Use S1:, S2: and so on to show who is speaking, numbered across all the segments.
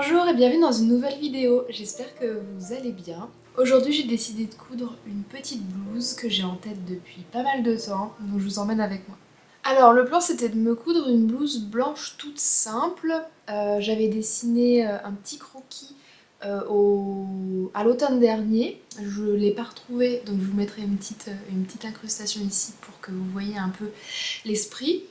S1: Bonjour et bienvenue dans une nouvelle vidéo, j'espère que vous allez bien. Aujourd'hui j'ai décidé de coudre une petite blouse que j'ai en tête depuis pas mal de temps, donc je vous emmène avec moi. Alors le plan c'était de me coudre une blouse blanche toute simple. J'avais dessiné un petit croquis à l'automne dernier. Je ne l'ai pas retrouvé, donc je vous mettrai une petite incrustation ici pour que vous voyez un peu l'esprit.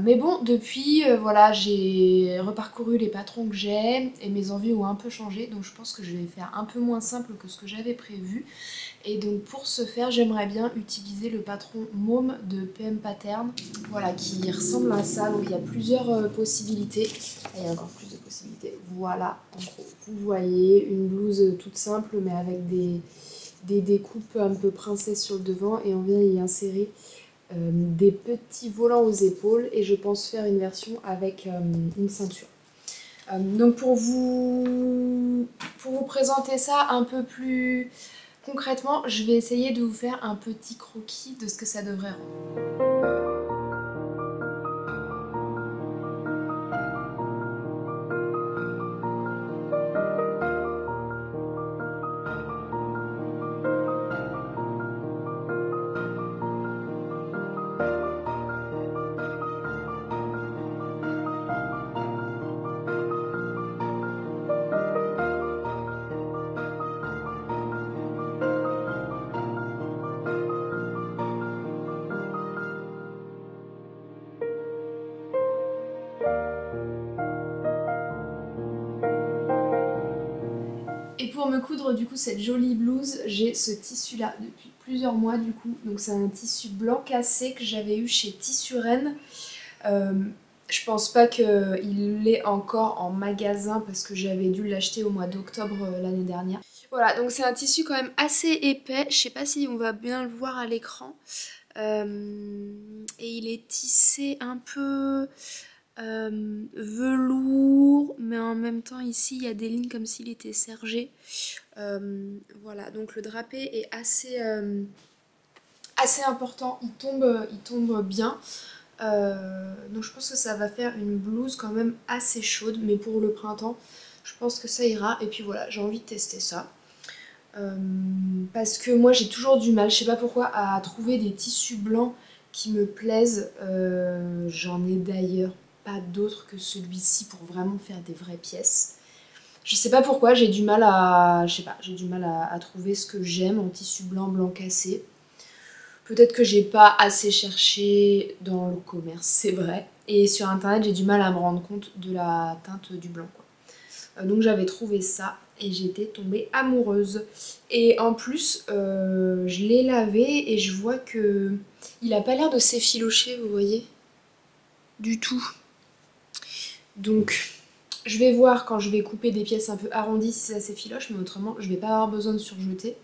S1: Mais bon, depuis, voilà, j'ai reparcouru les patrons que j'ai et mes envies ont un peu changé, donc je pense que je vais faire un peu moins simple que ce que j'avais prévu. Et donc pour ce faire, j'aimerais bien utiliser le patron Môme de PM Pattern, voilà, qui ressemble à ça. Donc il y a plusieurs possibilités. Ah, il y a encore plus de possibilités. Voilà, en gros, vous voyez une blouse toute simple, mais avec des découpes un peu princesse sur le devant, et on vient y insérer des petits volants aux épaules, et je pense faire une version avec une ceinture. Donc pour vous présenter ça un peu plus concrètement, je vais essayer de vous faire un petit croquis de ce que ça devrait rendre. Et pour me coudre du coup cette jolie blouse, j'ai ce tissu là depuis plusieurs mois du coup. Donc c'est un tissu blanc cassé que j'avais eu chez Tissuren. Je pense pas qu'il l'ait encore en magasin parce que j'avais dû l'acheter au mois d'octobre l'année dernière. Voilà, donc c'est un tissu quand même assez épais. Je sais pas si on va bien le voir à l'écran. Et il est tissé un peu velours, mais en même temps ici il y a des lignes comme s'il était sergé. Voilà, donc le drapé est assez important, il tombe bien. Donc je pense que ça va faire une blouse quand même assez chaude, mais pour le printemps, je pense que ça ira. Et puis voilà, j'ai envie de tester ça. Parce que moi j'ai toujours du mal, je sais pas pourquoi, à trouver des tissus blancs qui me plaisent. J'en ai d'ailleurs pas d'autres que celui-ci pour vraiment faire des vraies pièces. Je sais pas pourquoi, j'ai du mal à. Je sais pas, j'ai du mal à trouver ce que j'aime en tissu blanc cassé. Peut-être que j'ai pas assez cherché dans le commerce, c'est vrai. Et sur internet, j'ai du mal à me rendre compte de la teinte du blanc, quoi. Donc j'avais trouvé ça et j'étais tombée amoureuse. Et en plus, je l'ai lavé et je vois que il a pas l'air de s'effilocher, vous voyez, du tout. Donc je vais voir quand je vais couper des pièces un peu arrondies si ça s'effiloche, mais autrement je vais pas avoir besoin de surjeter.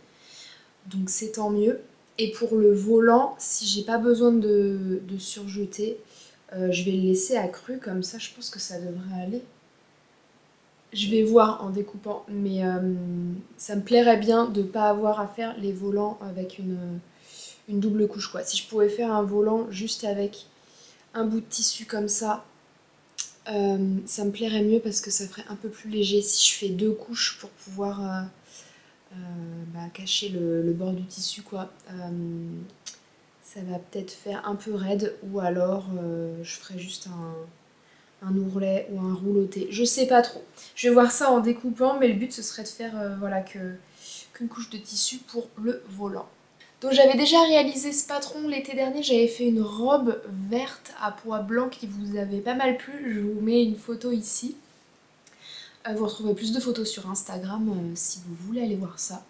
S1: Donc c'est tant mieux. Et pour le volant, si j'ai pas besoin de surjeter, je vais le laisser à cru, comme ça je pense que ça devrait aller. Je vais voir en découpant, mais ça me plairait bien de ne pas avoir à faire les volants avec une double couche, quoi. Si je pouvais faire un volant juste avec un bout de tissu comme ça me plairait mieux parce que ça ferait un peu plus léger si je fais deux couches pour pouvoir cacher le bord du tissu, quoi. Ça va peut-être faire un peu raide, ou alors je ferai juste un ourlet ou un rouloté, je sais pas trop. Je vais voir ça en découpant, mais le but ce serait de faire voilà, qu'une couche de tissu pour le volant. Donc j'avais déjà réalisé ce patron l'été dernier, j'avais fait une robe verte à pois blanc qui vous avait pas mal plu, je vous mets une photo ici. Vous retrouverez plus de photos sur Instagram si vous voulez aller voir ça.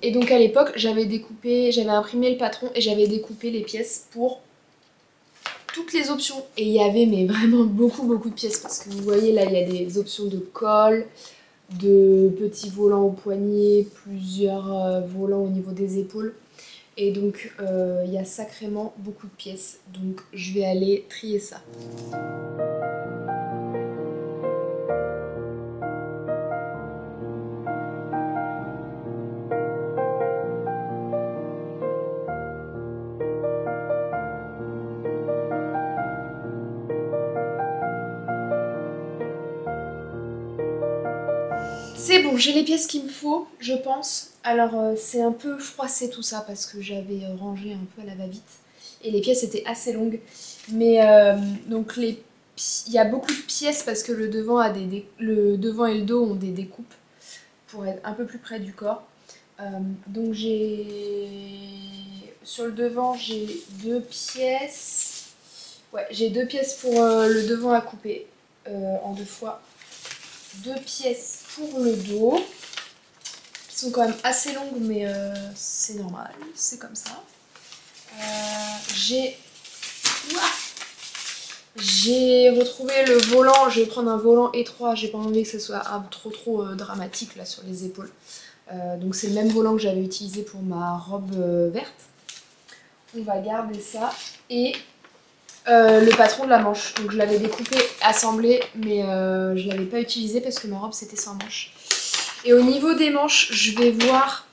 S1: Et donc à l'époque j'avais imprimé le patron et j'avais découpé les pièces pour toutes les options. Et il y avait mais vraiment beaucoup de pièces parce que vous voyez là il y a des options de col, de petits volants au poignet, plusieurs volants au niveau des épaules. Et donc il y a sacrément beaucoup de pièces. Donc je vais aller trier ça. C'est bon, j'ai les pièces qu'il me faut, je pense. Alors c'est un peu froissé tout ça parce que j'avais rangé un peu à la va-vite. Et les pièces étaient assez longues. Mais donc il y a beaucoup de pièces parce que le devant, le devant et le dos ont des découpes pour être un peu plus près du corps. Donc sur le devant j'ai 2 pièces. Ouais, j'ai 2 pièces pour le devant à couper en 2 fois. 2 pièces pour le dos qui sont quand même assez longues mais c'est normal, c'est comme ça. J'ai retrouvé le volant, je vais prendre un volant étroit, j'ai pas envie que ce soit trop dramatique là sur les épaules. Donc c'est le même volant que j'avais utilisé pour ma robe verte. On va garder ça. Et le patron de la manche. Donc je l'avais découpé, assemblé, mais je l'avais pas utilisé parce que ma robe c'était sans manche. Et au niveau des manches, je vais voir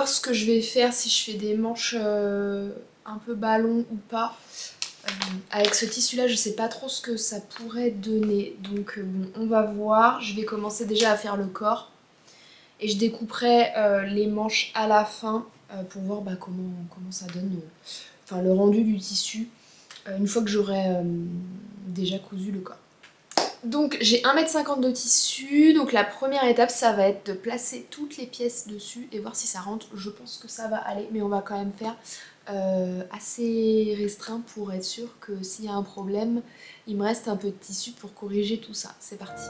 S1: ce que je vais faire, si je fais des manches un peu ballon ou pas. Avec ce tissu là je sais pas trop ce que ça pourrait donner, donc bon on va voir. Je vais commencer déjà à faire le corps et je découperai les manches à la fin pour voir comment ça donne, enfin le rendu du tissu une fois que j'aurai déjà cousu le corps. Donc j'ai 1,50 m de tissu, donc la première étape ça va être de placer toutes les pièces dessus et voir si ça rentre. Je pense que ça va aller, mais on va quand même faire assez restreint pour être sûr que s'il y a un problème, il me reste un peu de tissu pour corriger tout ça. C'est parti.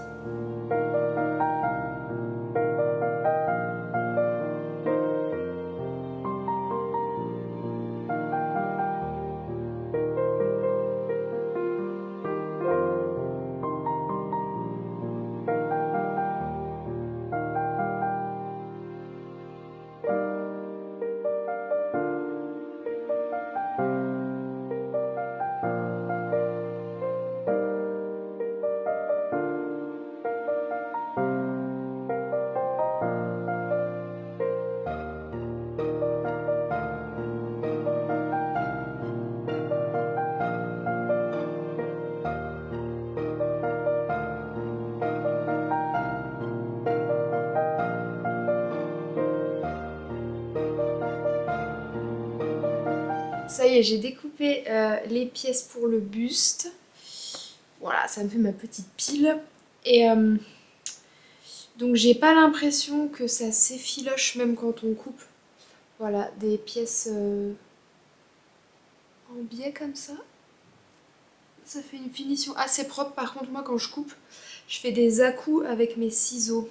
S1: Ça y est, j'ai découpé les pièces pour le buste. Voilà, ça me fait ma petite pile. Et donc j'ai pas l'impression que ça s'effiloche même quand on coupe. Voilà, des pièces en biais comme ça. Ça fait une finition assez propre. Par contre moi quand je coupe, je fais des à-coups avec mes ciseaux.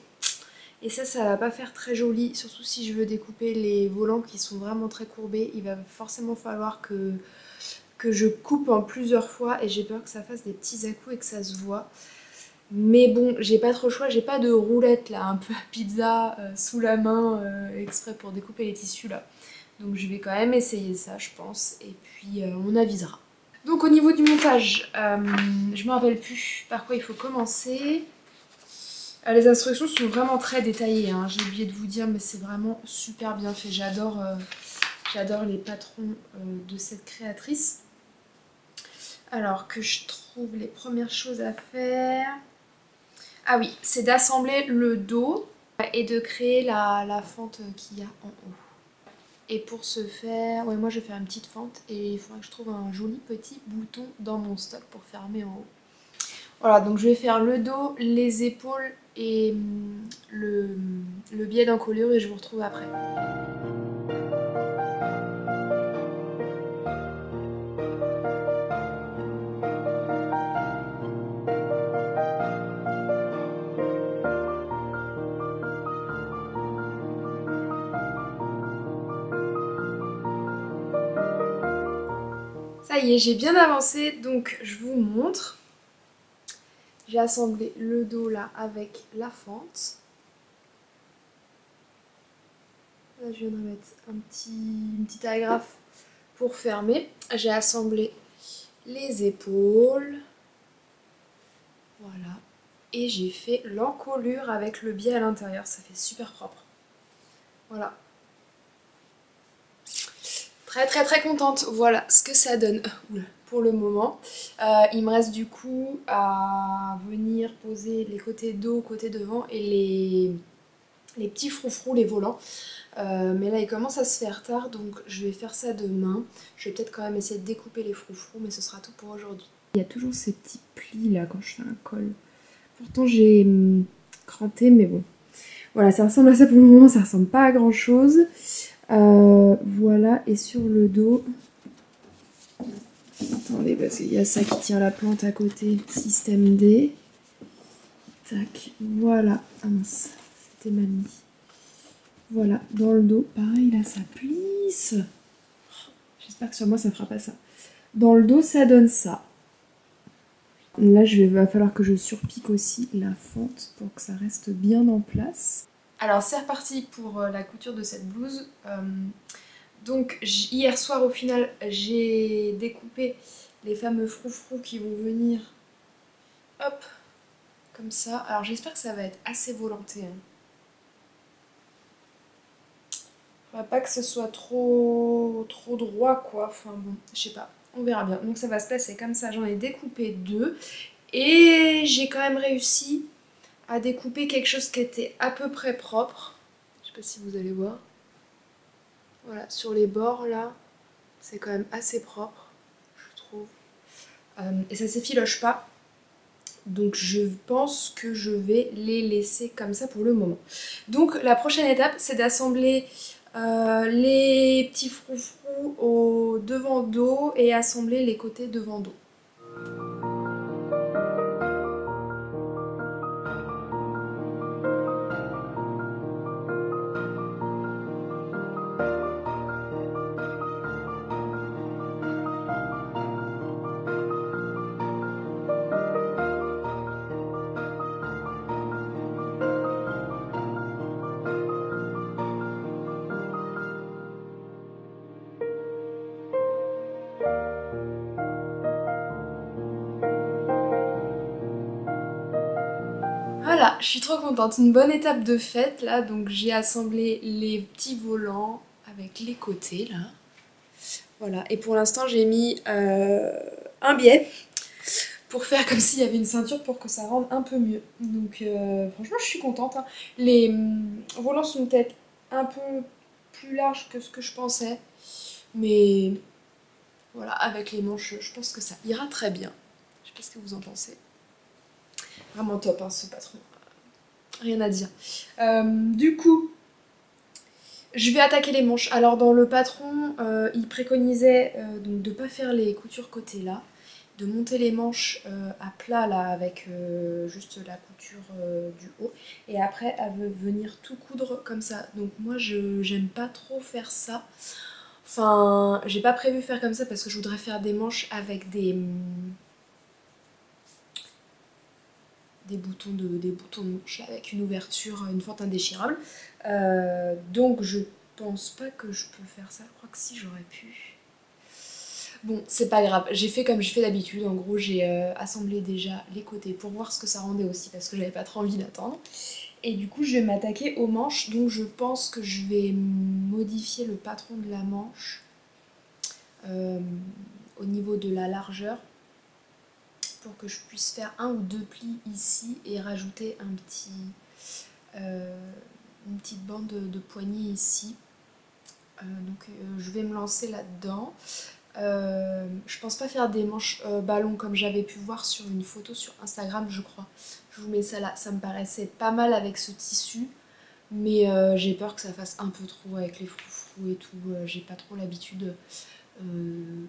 S1: Et ça va pas faire très joli, surtout si je veux découper les volants qui sont vraiment très courbés. Il va forcément falloir que je coupe en plusieurs fois et j'ai peur que ça fasse des petits à-coups et que ça se voit. Mais bon, j'ai pas trop le choix, j'ai pas de roulette là, un peu à pizza sous la main exprès pour découper les tissus là. Donc je vais quand même essayer ça je pense et puis on avisera. Donc au niveau du montage, je me rappelle plus par quoi il faut commencer. Les instructions sont vraiment très détaillées, hein. J'ai oublié de vous dire, mais c'est vraiment super bien fait. J'adore les patrons de cette créatrice. Alors que je trouve les premières choses à faire... Ah oui, c'est d'assembler le dos et de créer la fente qu'il y a en haut. Et pour ce faire, ouais, moi je vais faire une petite fente et il faudra que je trouve un joli petit bouton dans mon stock pour fermer en haut. Voilà, donc je vais faire le dos, les épaules et le biais d'encolure et je vous retrouve après. Ça y est, j'ai bien avancé, donc je vous montre. J'ai assemblé le dos là avec la fente. Là, je viens de mettre une petite agrafe pour fermer. J'ai assemblé les épaules. Voilà. Et j'ai fait l'encolure avec le biais à l'intérieur. Ça fait super propre. Voilà. Très contente. Voilà ce que ça donne. Oula, pour le moment. Il me reste du coup à venir poser les côtés dos, côté devant et les petits froufrous, les volants. Mais là il commence à se faire tard donc je vais faire ça demain. Je vais peut-être quand même essayer de découper les froufrous mais ce sera tout pour aujourd'hui. Il y a toujours ces petits plis là quand je fais un col. Pourtant j'ai cranté mais bon. Voilà, ça ressemble à ça pour le moment, ça ressemble pas à grand chose. Voilà, et sur le dos... Attendez, parce qu'il y a ça qui tient la plante à côté. Système D. Tac, voilà. Ah mince, c'était mal mis. Voilà, dans le dos, pareil, là, ça plisse. J'espère que sur moi, ça fera pas ça. Dans le dos, ça donne ça. Là, va falloir que je surpique aussi la fente pour que ça reste bien en place. Alors, c'est reparti pour la couture de cette blouse. Donc hier soir au final j'ai découpé les fameux froufrous qui vont venir hop comme ça. Alors j'espère que ça va être assez volanté. Faudra pas que ce soit trop droit quoi. Enfin bon, je sais pas. On verra bien. Donc ça va se passer comme ça. J'en ai découpé 2. Et j'ai quand même réussi à découper quelque chose qui était à peu près propre. Je sais pas si vous allez voir. Voilà, sur les bords là, c'est quand même assez propre, je trouve. Et ça s'effiloche pas. Donc je pense que je vais les laisser comme ça pour le moment. Donc la prochaine étape, c'est d'assembler les petits froufrous au devant dos et assembler les côtés devant dos. Voilà, je suis trop contente, une bonne étape de fête là, donc j'ai assemblé les petits volants avec les côtés là. Voilà, et pour l'instant j'ai mis un biais pour faire comme s'il y avait une ceinture pour que ça rende un peu mieux. Donc franchement je suis contente. Hein. Les volants sont peut-être un peu plus larges que ce que je pensais, mais voilà, avec les manches je pense que ça ira très bien. Je sais pas ce que vous en pensez. Vraiment top hein, ce patron. Rien à dire. Du coup, je vais attaquer les manches. Alors dans le patron, il préconisait donc de ne pas faire les coutures côté là, de monter les manches à plat là avec juste la couture du haut et après elle veut venir tout coudre comme ça. Donc moi j'aime pas trop faire ça. Enfin, j'ai pas prévu faire comme ça parce que je voudrais faire des manches avec des boutons de manche avec une ouverture, une fente indéchirable. Donc je pense pas que je peux faire ça. Je crois que si j'aurais pu. Bon, c'est pas grave. J'ai fait comme j'ai fait d'habitude. En gros, j'ai assemblé déjà les côtés pour voir ce que ça rendait aussi parce que j'avais pas trop envie d'attendre. Et du coup, je vais m'attaquer aux manches. Donc je pense que je vais modifier le patron de la manche au niveau de la largeur, pour que je puisse faire un ou deux plis ici et rajouter une petite bande de poignée ici. Donc je vais me lancer là-dedans. Je pense pas faire des manches ballon comme j'avais pu voir sur une photo sur Instagram je crois. Je vous mets ça là, ça me paraissait pas mal avec ce tissu. Mais j'ai peur que ça fasse un peu trop avec les froufrous et tout. J'ai pas trop l'habitude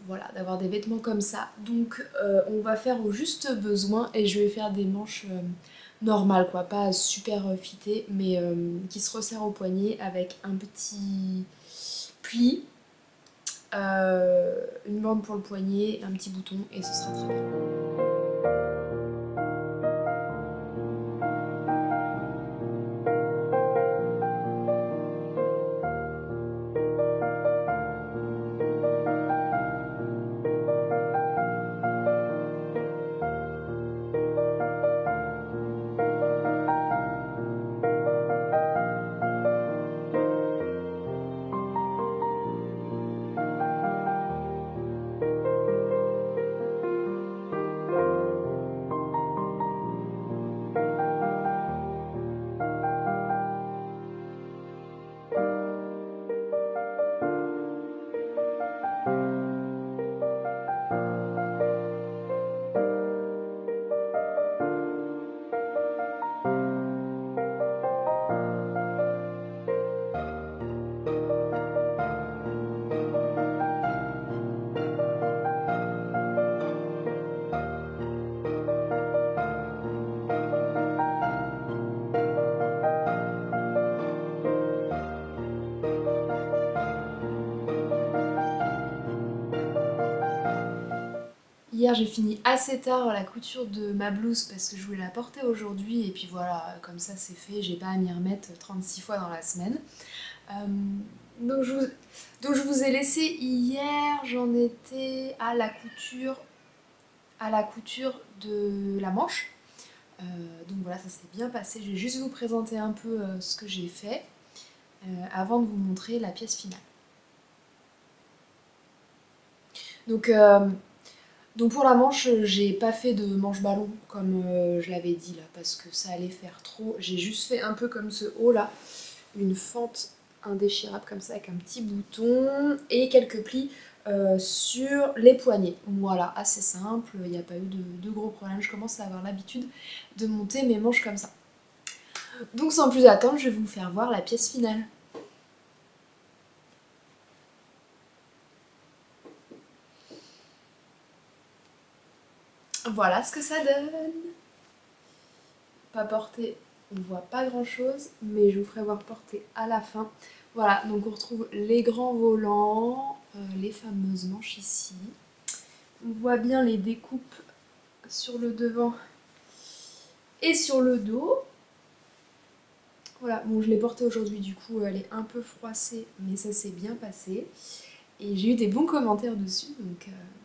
S1: voilà, d'avoir des vêtements comme ça. Donc on va faire au juste besoin et je vais faire des manches normales quoi, pas super fitées mais qui se resserrent au poignet avec un petit pli, une bande pour le poignet, un petit bouton et ce sera très bien. Hier j'ai fini assez tard la couture de ma blouse parce que je voulais la porter aujourd'hui et puis voilà, comme ça c'est fait, j'ai pas à m'y remettre 36 fois dans la semaine. Euh, donc, je vous ai laissé hier, j'en étais à la couture de la manche. Donc voilà, ça s'est bien passé. Je vais juste vous présenter un peu ce que j'ai fait avant de vous montrer la pièce finale. Donc, donc pour la manche, j'ai pas fait de manche ballon comme je l'avais dit là parce que ça allait faire trop. J'ai juste fait un peu comme ce haut là, une fente indéchirable comme ça avec un petit bouton et quelques plis sur les poignets. Voilà, assez simple, il n'y a pas eu de gros problèmes. Je commence à avoir l'habitude de monter mes manches comme ça. Donc sans plus attendre, je vais vous faire voir la pièce finale. Voilà ce que ça donne. Pas porté, on voit pas grand chose, mais je vous ferai voir porté à la fin. Voilà, donc on retrouve les grands volants, les fameuses manches ici. On voit bien les découpes sur le devant et sur le dos. Voilà, bon je l'ai portée aujourd'hui, du coup elle est un peu froissée, mais ça s'est bien passé. Et j'ai eu des bons commentaires dessus,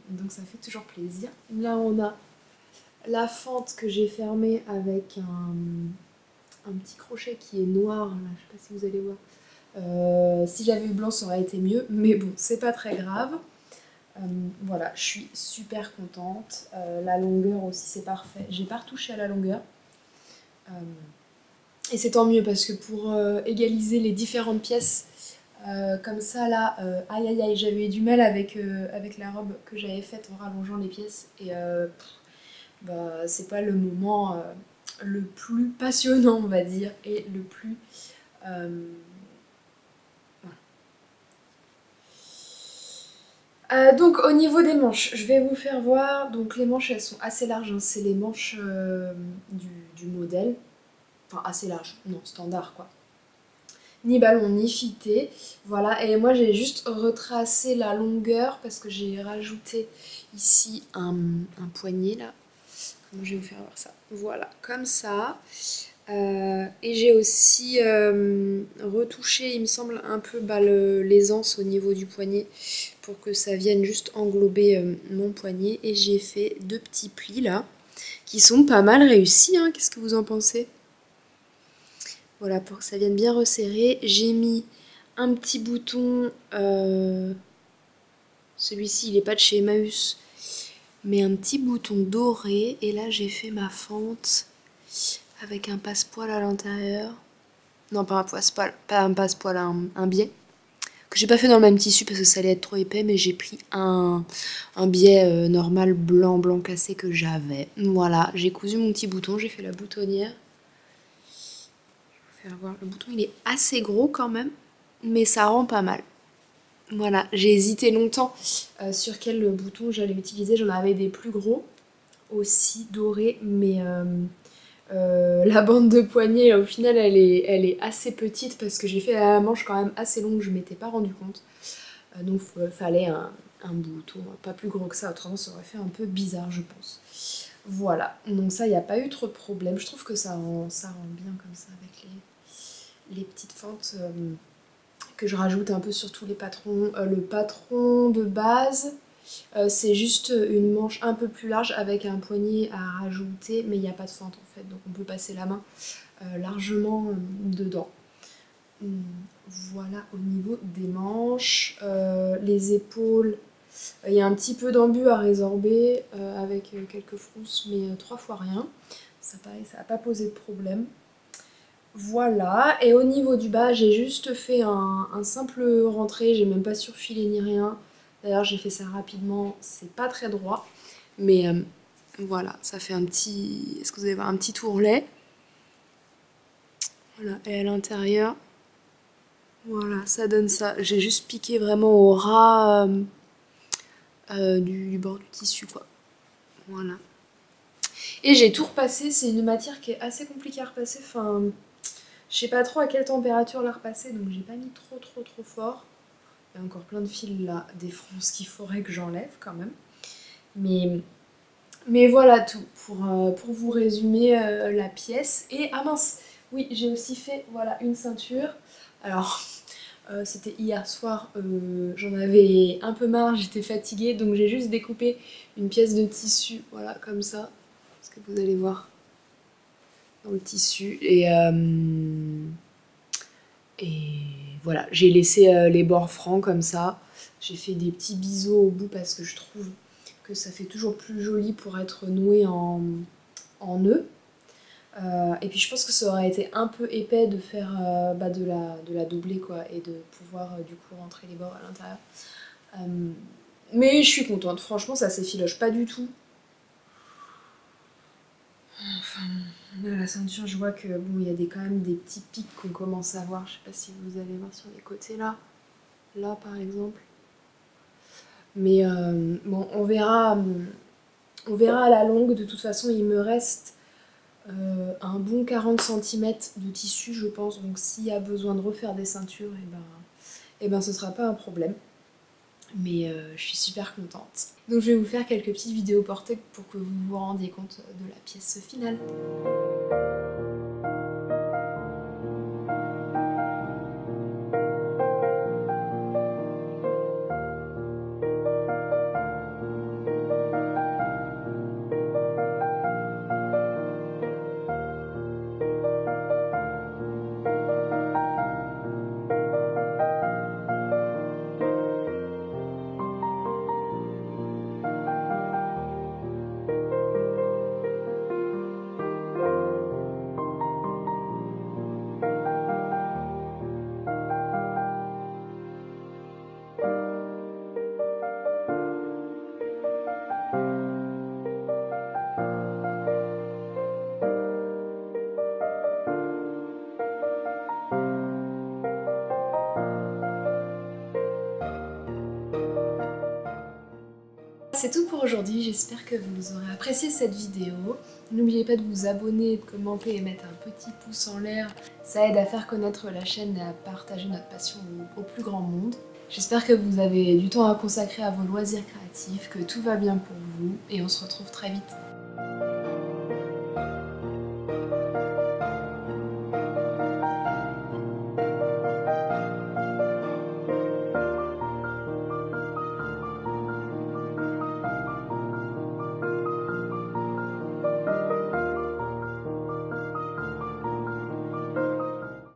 S1: donc ça fait toujours plaisir. Là on a la fente que j'ai fermée avec un petit crochet qui est noir, là, je sais pas si vous allez voir. Si j'avais eu blanc ça aurait été mieux, mais bon c'est pas très grave. Voilà, je suis super contente. La longueur aussi c'est parfait, j'ai pas retouché à la longueur. Et c'est tant mieux parce que pour égaliser les différentes pièces comme ça là, aïe aïe aïe, j'avais eu du mal avec la robe que j'avais faite en rallongeant les pièces et bah, c'est pas le moment le plus passionnant on va dire et le plus... voilà. Donc au niveau des manches, je vais vous faire voir, donc les manches elles sont assez larges, hein. C'est les manches du modèle, enfin assez larges, non standard quoi. Ni ballon ni fité, voilà, et moi j'ai juste retracé la longueur parce que j'ai rajouté ici un poignet là. Comment je vais vous faire voir ça? Voilà, comme ça. Et j'ai aussi retouché, il me semble, un peu l'aisance au niveau du poignet pour que ça vienne juste englober mon poignet. Et j'ai fait deux petits plis là qui sont pas mal réussis, hein. Qu'est-ce que vous en pensez? Voilà, pour que ça vienne bien resserrer. J'ai mis un petit bouton, celui-ci il n'est pas de chez Emmaüs, mais un petit bouton doré. Et là j'ai fait ma fente avec un passepoil à l'intérieur. Non, pas un passepoil, pas un passepoil, un biais. Que j'ai pas fait dans le même tissu parce que ça allait être trop épais, mais j'ai pris un biais normal blanc cassé que j'avais. Voilà, j'ai cousu mon petit bouton, j'ai fait la boutonnière. Je vais vous faire voir, le bouton il est assez gros quand même, mais ça rend pas mal. Voilà, j'ai hésité longtemps sur quel bouton j'allais utiliser, j'en avais des plus gros, aussi dorés, mais la bande de poignet au final elle est assez petite parce que j'ai fait la manche quand même assez longue, je m'étais pas rendu compte. Donc il fallait un bouton pas plus gros que ça, autrement ça aurait fait un peu bizarre je pense. Voilà, donc ça il n'y a pas eu trop de problème, je trouve que ça rend bien comme ça avec les petites fentes que je rajoute un peu sur tous les patrons. Le patron de base, c'est juste une manche un peu plus large avec un poignet à rajouter, mais il n'y a pas de fente en fait, donc on peut passer la main largement dedans. Voilà au niveau des manches. Les épaules, il y a un petit peu d'embu à résorber avec quelques frousses, mais 3 fois rien. Ça pareil, ça n'a pas posé de problème. Voilà, et au niveau du bas, j'ai juste fait un simple rentré, j'ai même pas surfilé ni rien. D'ailleurs, j'ai fait ça rapidement, c'est pas très droit, mais voilà, ça fait un petit... Est-ce que vous allez voir un petit tourlet? Voilà, et à l'intérieur, voilà, ça donne ça. J'ai juste piqué vraiment au ras du bord du tissu, quoi. Voilà. Et j'ai tout repassé, c'est une matière qui est assez compliquée à repasser, enfin... Je sais pas trop à quelle température la repasser, donc j'ai pas mis trop fort. Il y a encore plein de fils là, des fronces qu'il faudrait que j'enlève quand même. Mais Mais voilà tout pour vous résumer la pièce. Et ah mince, oui j'ai aussi fait voilà une ceinture. Alors c'était hier soir, j'en avais un peu marre, j'étais fatiguée donc j'ai juste découpé une pièce de tissu, voilà comme ça, parce que vous allez voir dans le tissu et voilà, j'ai laissé les bords francs comme ça. J'ai fait des petits biseaux au bout parce que je trouve que ça fait toujours plus joli pour être noué en nœud. Et puis je pense que ça aurait été un peu épais de faire de la doubler quoi et de pouvoir du coup rentrer les bords à l'intérieur. Mais je suis contente, franchement ça s'effiloche pas du tout. Enfin, là, la ceinture, je vois que bon, il y a quand même des petits pics qu'on commence à voir. Je sais pas si vous allez voir sur les côtés là. Là par exemple. Mais bon, on verra à la longue. De toute façon, il me reste un bon 40 cm de tissu, je pense. Donc s'il y a besoin de refaire des ceintures, et ben ce sera pas un problème. Mais je suis super contente. Donc je vais vous faire quelques petites vidéos portées pour que vous vous rendiez compte de la pièce finale. C'est tout pour aujourd'hui, j'espère que vous aurez apprécié cette vidéo. N'oubliez pas de vous abonner, de commenter et mettre un petit pouce en l'air. Ça aide à faire connaître la chaîne et à partager notre passion au plus grand monde. J'espère que vous avez du temps à consacrer à vos loisirs créatifs, que tout va bien pour vous et on se retrouve très vite.